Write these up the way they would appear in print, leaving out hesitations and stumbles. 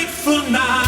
Wakeful night.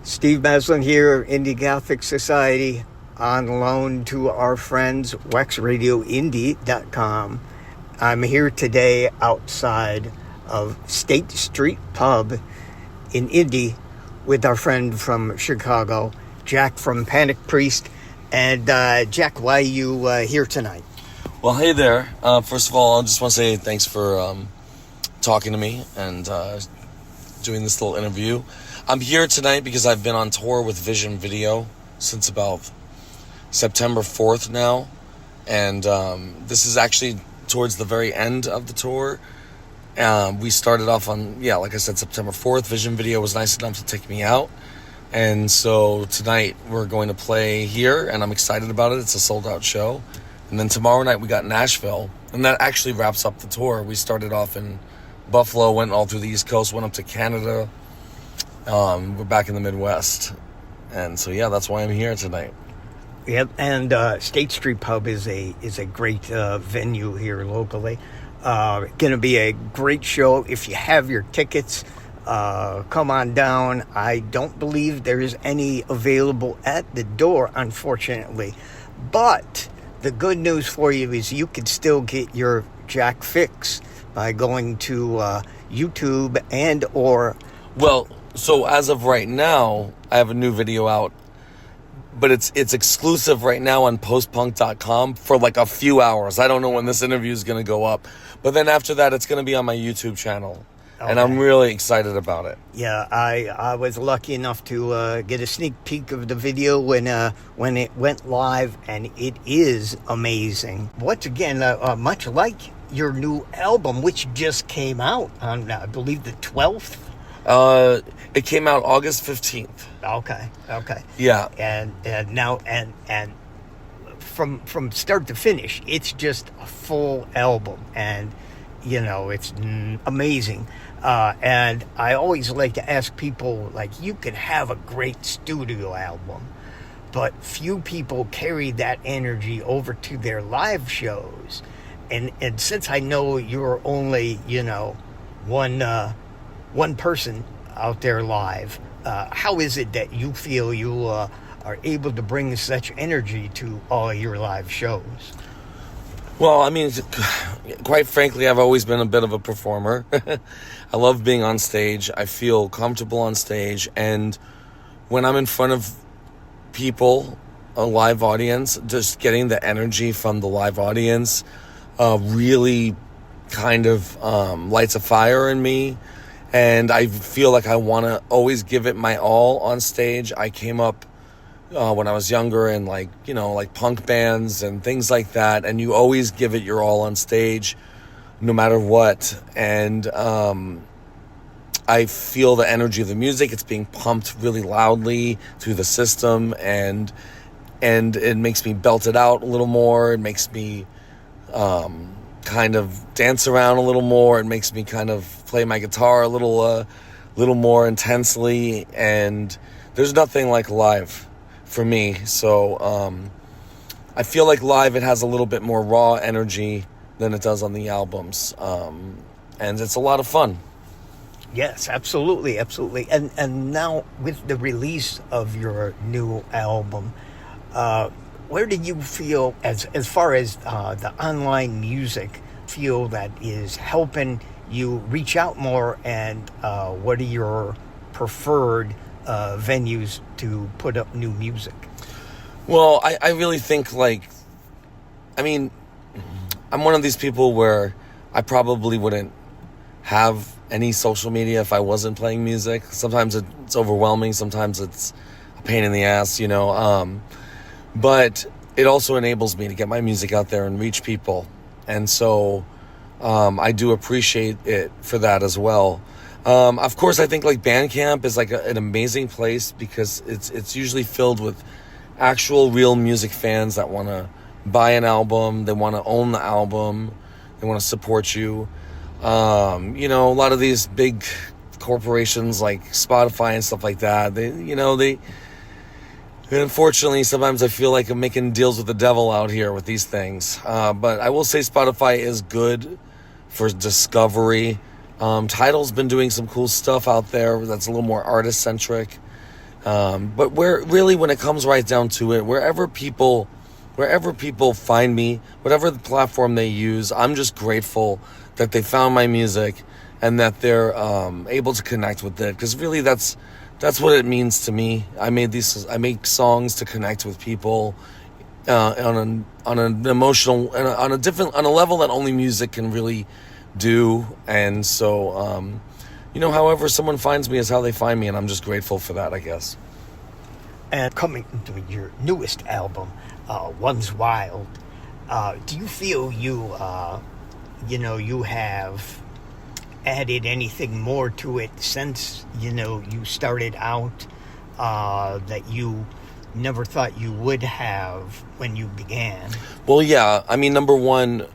Steve Maslin here, Indie Gothic Society, on loan to our friends, WexRadioIndie.com. I'm here today outside of State Street Pub in Indy with our friend from Chicago, Jack from Panic Priest. And Jack, why are you here tonight? Well, hey there. First of all, I just want to say thanks for talking to me and doing this little interview. I'm here tonight because I've been on tour with Vision Video since about September 4th now. And this is actually towards the very end of the tour. We started off on, like I said, September 4th. Vision Video was nice enough to take me out. And so tonight we're going to play here, and I'm excited about it. It's a sold-out show. And then tomorrow night we got Nashville, and that actually wraps up the tour. We started off in Buffalo, went all through the East Coast, went up to Canada. We're back in the Midwest. And so, that's why I'm here tonight. Yep, and State Street Pub is a great venue here locally. Going to be a great show. If you have your tickets, come on down. I don't believe there's any available at the door, unfortunately. But the good news for you is you can still get your Jack fix by going to YouTube and or... Well, so as of right now, I have a new video out, but it's exclusive right now on postpunk.com for like a few hours. I don't know when this interview is going to go up, but then after that, it's going to be on my YouTube channel. Okay. And I'm really excited about it. Yeah, I was lucky enough to get a sneak peek of the video when it went live, and it is amazing. Once again, much like your new album, which just came out on, I believe, the 12th. It came out August 15th. Okay. Yeah. And now from start to finish, it's just a full album, and it's amazing. And I always like to ask people, like, you can have a great studio album, but few people carry that energy over to their live shows. And since I know you're only, one person out there live, how is it that you feel you are able to bring such energy to all your live shows? Well, I mean, quite frankly, I've always been a bit of a performer. I love being on stage. I feel comfortable on stage. And when I'm in front of people, a live audience, just getting the energy from the live audience really kind of lights a fire in me. And I feel like I want to always give it my all on stage. I came up when I was younger in like punk bands and things like that. And you always give it your all on stage, no matter what. And I feel the energy of the music. It's being pumped really loudly through the system. And it makes me belt it out a little more. It makes me kind of dance around a little more. It makes me kind of play my guitar a little more intensely. And there's nothing like live for me. So I feel like live, it has a little bit more raw energy than it does on the albums. And it's a lot of fun. Yes, absolutely. And now with the release of your new album, where do you feel, as far as the online music, feel that is helping you reach out more, and what are your preferred venues to put up new music? Well, I really think, I'm one of these people where I probably wouldn't have any social media if I wasn't playing music. Sometimes it's overwhelming. Sometimes it's a pain in the ass, But it also enables me to get my music out there and reach people. And so I do appreciate it for that as well. Of course, I think Bandcamp is an amazing place because it's usually filled with actual real music fans that want to buy an album. They want to own the album. They want to support you. A lot of these big corporations like Spotify and stuff like that, they unfortunately, sometimes I feel like I'm making deals with the devil out here with these things. But I will say Spotify is good for discovery. Tidal's been doing some cool stuff out there that's a little more artist-centric. But when it comes right down to it, wherever people find me, whatever the platform they use, I'm just grateful that they found my music and that they're able to connect with it. Because really, that's what it means to me. I make songs to connect with people on an emotional, on a level that only music can really do. And so, however someone finds me is how they find me, and I'm just grateful for that, I guess. And coming to your newest album, One's Wild, do you feel you have added anything more to it since you started out that you never thought you would have when you began? Well, yeah. Number one,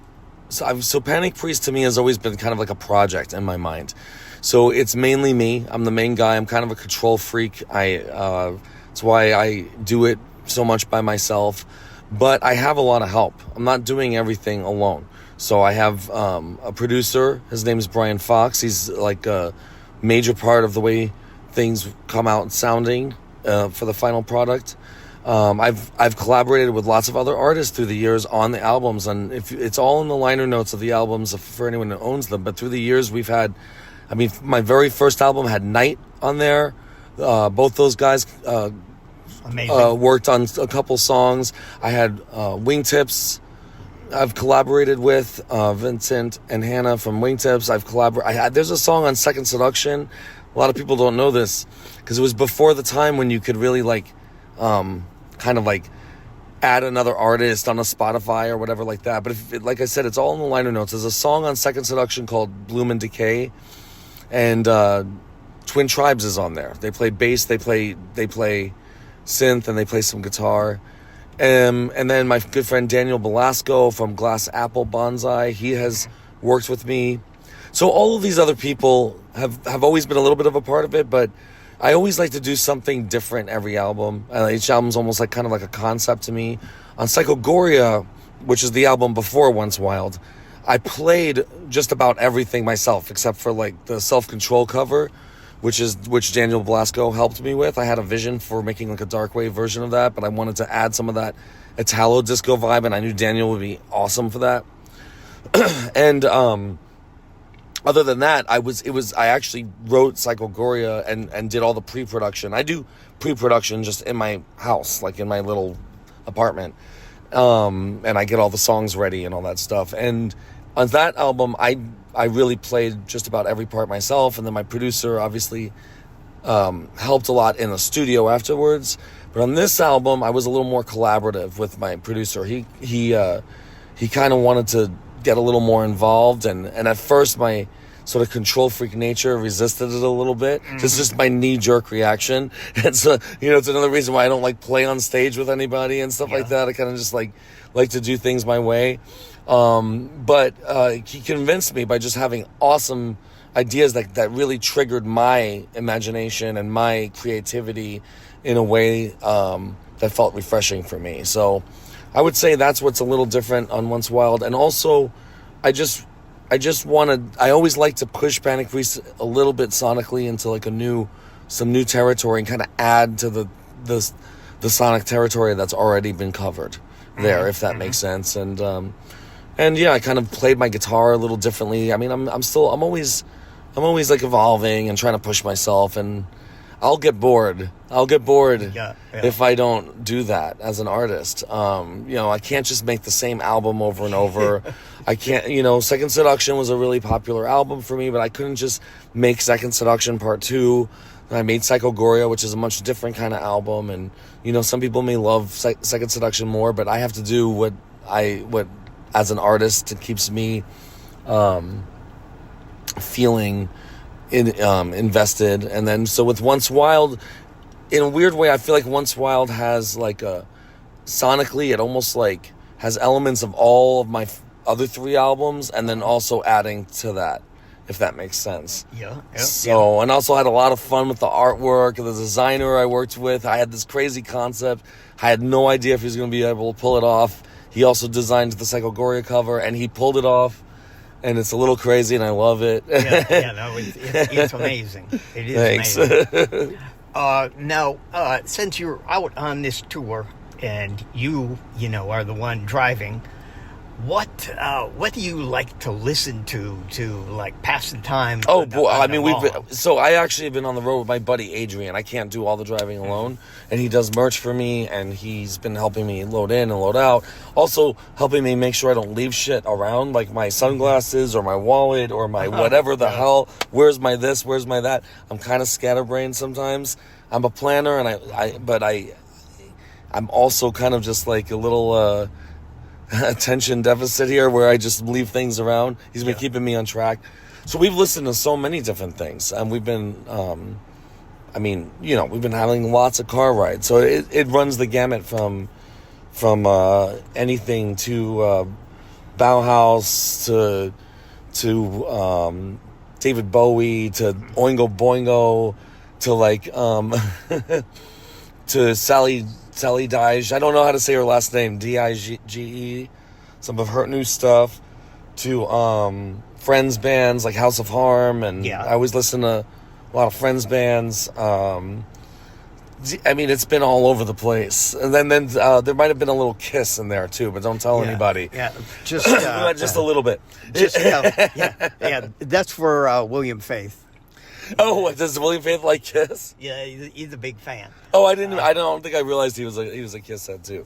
so Panic Priest to me has always been kind of like a project in my mind. So it's mainly me. I'm the main guy. I'm kind of a control freak. That's why I do it so much by myself. But I have a lot of help. I'm not doing everything alone. So I have a producer. His name is Brian Fox. He's like a major part of the way things come out sounding for the final product. I've collaborated with lots of other artists through the years on the albums, and if it's all in the liner notes of the albums for anyone who owns them. But through the years, we've had, my very first album had Night on there. Both those guys Amazing. Worked on a couple songs. I had Wingtips. I've collaborated with Vincent and Hannah from Wingtips. There's a song on Second Seduction. A lot of people don't know this because it was before the time when you could really kind of add another artist on a Spotify or whatever like that. But like I said, it's all in the liner notes. There's a song on Second Seduction called Bloom and Decay, and Twin Tribes is on there. They play bass, they play synth, and they play some guitar. And then my good friend Daniel Belasco from Glass Apple Bonsai, he has worked with me. So all of these other people have always been a little bit of a part of it, but I always like to do something different every album. Each album's almost kind of like a concept to me. On Psychogoria, which is the album before Once Wild, I played just about everything myself except for the Self-Control cover, which Daniel Belasco helped me with. I had a vision for making a dark wave version of that, but I wanted to add some of that Italo disco vibe, and I knew Daniel would be awesome for that. And other than that, I actually wrote Psychogoria and did all the pre-production. I do pre-production just in my house, in my little apartment. And I get all the songs ready and all that stuff. And on that album, I really played just about every part myself. And then my producer obviously helped a lot in the studio afterwards. But on this album, I was a little more collaborative with my producer. He kind of wanted to get a little more involved, and at first my sort of control freak nature resisted it a little bit. It's just my knee-jerk reaction. And so, it's another reason why I don't play on stage with anybody and stuff like that. I kind of just like to do things my way. But he convinced me by just having awesome ideas that really triggered my imagination and my creativity in a way that felt refreshing for me. So I would say that's what's a little different on Once Wild. And also, I always like to push Panic Priest a little bit sonically into some new territory and kind of add to the sonic territory that's already been covered there, if that makes sense. And yeah, I kind of played my guitar a little differently. I mean, I'm always evolving and trying to push myself, and I'll get bored if I don't do that as an artist. I can't just make the same album over and over. I can't, Second Seduction was a really popular album for me, but I couldn't just make Second Seduction Part 2. I made Psychogoria, which is a much different kind of album. And, some people may love Second Seduction more, but I have to do what as an artist, it keeps me feeling invested. And then so with Once Wild, in a weird way, I feel like Once Wild has sonically, it almost has elements of all of my other 3 albums, and then also adding to that, if that makes sense. And also had a lot of fun with the artwork, the designer I worked with. I had this crazy concept. I had no idea if he was going to be able to pull it off. He also designed the Psychogoria cover, and he pulled it off. And it's a little crazy, and I love it. It's amazing. It is amazing. Now, since you're out on this tour, and you are the one driving, what do you like to listen to pass the time? Oh boy, I actually have been on the road with my buddy Adrian. I can't do all the driving alone, and he does merch for me, and he's been helping me load in and load out, also helping me make sure I don't leave shit around, like my sunglasses or my wallet or my whatever the hell. Where's my this? Where's my that? I'm kind of scatterbrained sometimes. I'm a planner, and I'm also kind of just a little attention deficit here, where I just leave things around. He's been keeping me on track. So we've listened to so many different things, and we've been we've been having lots of car rides. So it runs the gamut from anything to Bauhaus to David Bowie to Oingo Boingo to to Sally Dige. I don't know how to say her last name. Dige. Some of her new stuff. To Friends bands like House of Harm, and I always listen to a lot of Friends bands. It's been all over the place. And then there might have been a little Kiss in there too, but don't tell anybody. Yeah, just just a little bit. That's for William Faith. Oh, does William Faith like Kiss? Yeah, he's a big fan. Oh, I didn't. I don't think I realized he was a Kiss head too.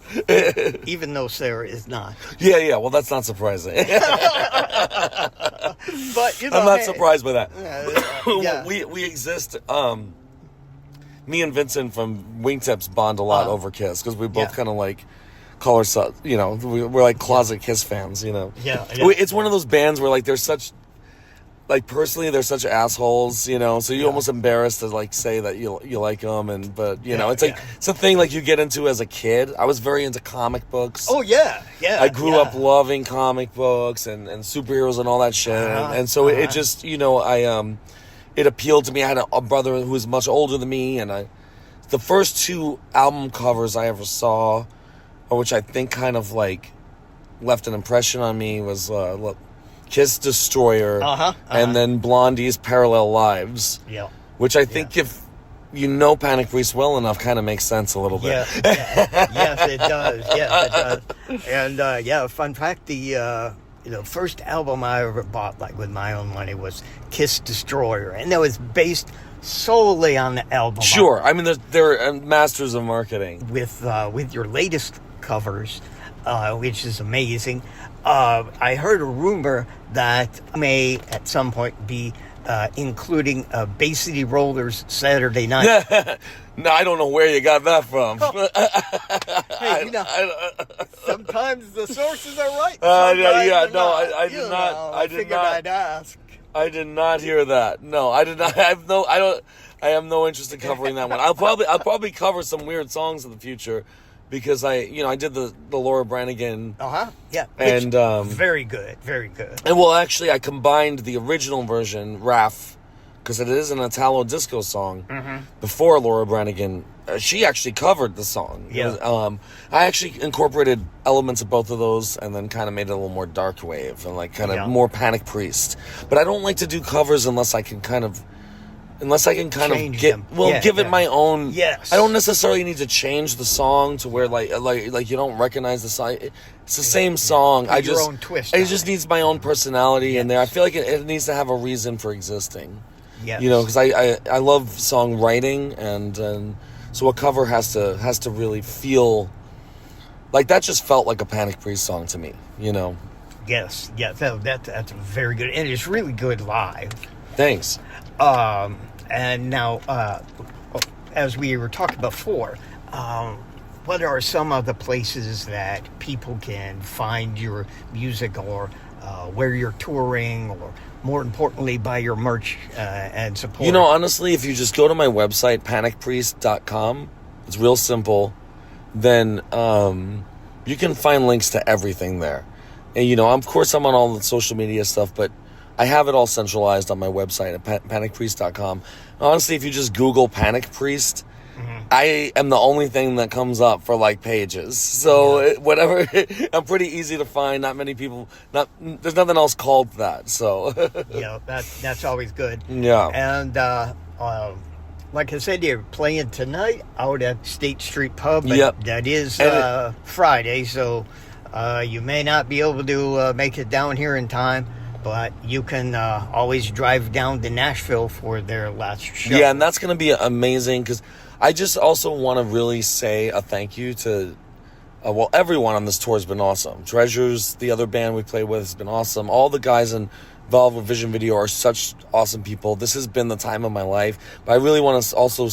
Even though Sarah is not. Yeah. Well, that's not surprising. But, I'm not surprised by that. Yeah. We exist. Me and Vincent from Wingtips bond a lot over Kiss because we both kind of like call ourselves, we're like closet Kiss fans, Yeah. It's one of those bands where like they're such, like personally they're such assholes, so you're almost embarrassed to like say that you like them, but it's like it's a thing like you get into as a kid. I was very into comic books. Oh yeah. I grew up loving comic books and superheroes and all that shit, and so it just it appealed to me. I had a brother who was much older than me, and the first two album covers I ever saw, or which I think kind of like left an impression on me, was Kiss Destroyer, and then Blondie's Parallel Lives. Yeah. Which I think if you know Panic Priest well enough, kind of makes sense a little bit. Yes, it does. Yes, it does. And fun fact: the first album I ever bought, like with my own money, was Kiss Destroyer, and that was based solely on the album. Sure, I mean they're masters of marketing with your latest covers, which is amazing. I heard a rumor that may at some point be including Bay City Rollers Saturday Night. No, I don't know where you got that from. Hey, sometimes the sources are right. I did not hear that. No, I did not. I have no interest in covering that one. I'll probably cover some weird songs in the future because I did the Laura Branigan. Yeah. And very good. And well, actually, I combined the original version, RAF, because it is an Italo disco song. Before Laura Branigan, she actually covered the song. Yeah. I actually incorporated elements of both of those, and then kind of made it a little more dark wave and like kind of more Panic Priest. But I don't like to do covers unless I can kind of Change them. give it my own. Yes. I don't necessarily need to change the song to where like you don't recognize the song. It's the same song. Put your own twist. It just needs my own personality in there. I feel like it needs to have a reason for existing. Yes. Because I love songwriting, and so a cover has to really feel like that. Just felt like a Panic Priest song to me. Yes. That's very good, and it's really good live. Thanks. And now, as we were talking before, what are some of the places that people can find your music, or where you're touring, or more importantly, buy your merch and support? Honestly, if you just go to my website, panicpriest.com, it's real simple, then you can find links to everything there. And, of course, I'm on all the social media stuff, but I have it all centralized on my website at panicpriest.com. Honestly, if you just Google Panic Priest, I am the only thing that comes up for like pages. So whatever, I'm pretty easy to find. Not many people. There's nothing else called that. So that's always good. Yeah. And like I said, you're playing tonight out at State Street Pub. Yep. That is Friday, so you may not be able to make it down here in time. But you can always drive down to Nashville for their last show. Yeah, and that's going to be amazing, because I just also want to really say a thank you to, everyone on this tour has been awesome. Treasures, the other band we played with, has been awesome. All the guys involved with Vision Video are such awesome people. This has been the time of my life. But I really want to also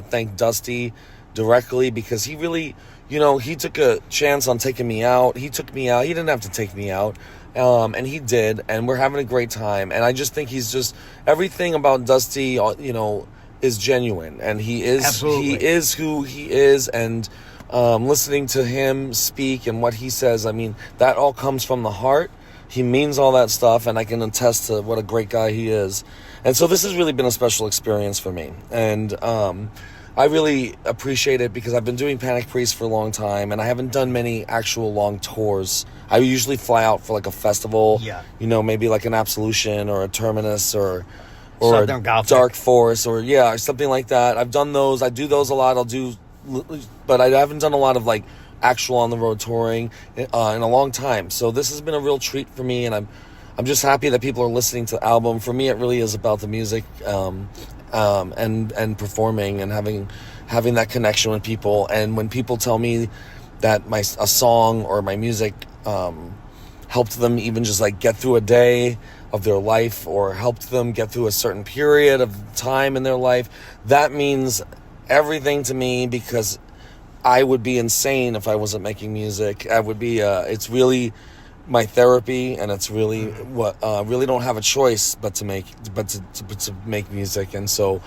thank Dusty directly, because he really, he took a chance on taking me out. He took me out. He didn't have to take me out. And he did, and we're having a great time. And I just think everything about Dusty, is genuine, and he is who he is. And listening to him speak and what he says, I mean, that all comes from the heart. He means all that stuff, and I can attest to what a great guy he is. And so this has really been a special experience for me. And I really appreciate it, because I've been doing Panic Priest for a long time, and I haven't done many actual long tours. I usually fly out for like a festival, maybe like an Absolution or a Terminus or Southern a Gothic. Dark Force or something like that. I've done those. I do those a lot. But I haven't done a lot of like actual on the road touring in a long time. So this has been a real treat for me, and I'm just happy that people are listening to the album. For me, it really is about the music, and performing and having that connection with people. And when people tell me that a song or my music helped them even just like get through a day of their life, or helped them get through a certain period of time in their life, that means everything to me, because I would be insane if I wasn't making music. I would be, it's really my therapy, and it's really what, really don't have a choice but to make music. And so,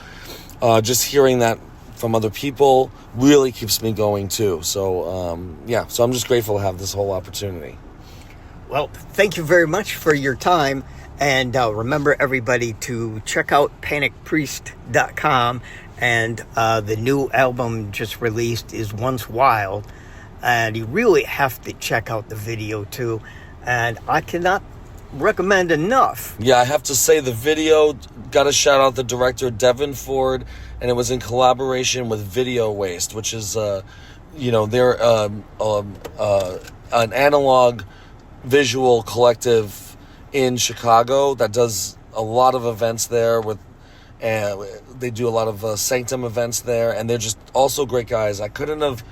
just hearing that from other people really keeps me going too. So, so I'm just grateful to have this whole opportunity. Well, thank you very much for your time. And remember, everybody, to check out panicpriest.com. And the new album just released is Once Wild. And you really have to check out the video, too. And I cannot recommend enough. Yeah, I have to say the video, got to shout out the director, Devin Ford. And it was in collaboration with Video Waste, which is, they're an analog visual collective in Chicago that does a lot of events there and they do a lot of Sanctum events there, and they're just also great guys. I couldn't have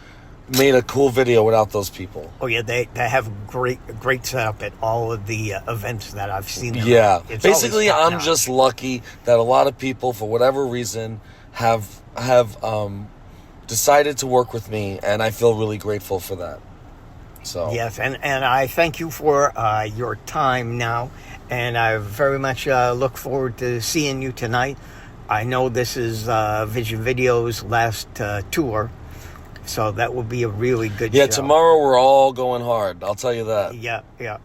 made a cool video without those people. Oh yeah, they have great setup at all of the events that I've seen them. Yeah, It's basically always I'm top-notch. just lucky that a lot of people, for whatever reason, have decided to work with me, and I feel really grateful for that. So Yes, and I thank you for your time now, and I very much look forward to seeing you tonight. I know this is Vision Video's last tour, so that will be a really good show. tomorrow we're all going hard. I'll tell you that. Yeah.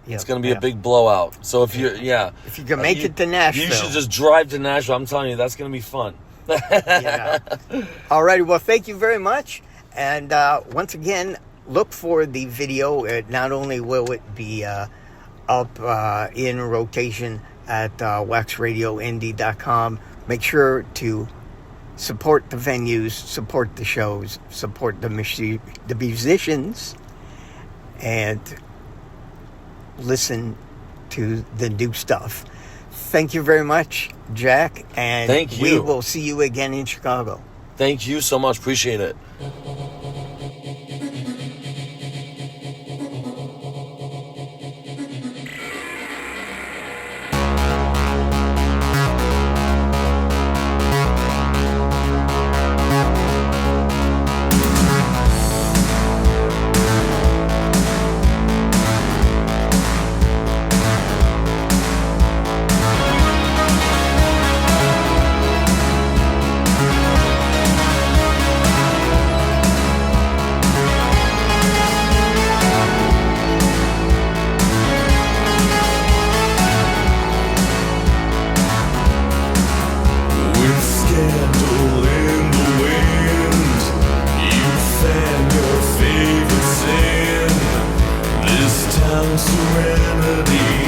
It's going to be a big blowout. So if If you can make it to Nashville. you should just drive to Nashville. I'm telling you, that's going to be fun. Yeah. All righty. Well, thank you very much. And once again, look for the video. Not only will it be up in rotation at waxradioindie.com, make sure to support the venues, support the shows, support the musicians, and listen to the new stuff. Thank you very much, Jack, and Thank you. we will see you again in Chicago. Thank you so much. Appreciate it. Serenity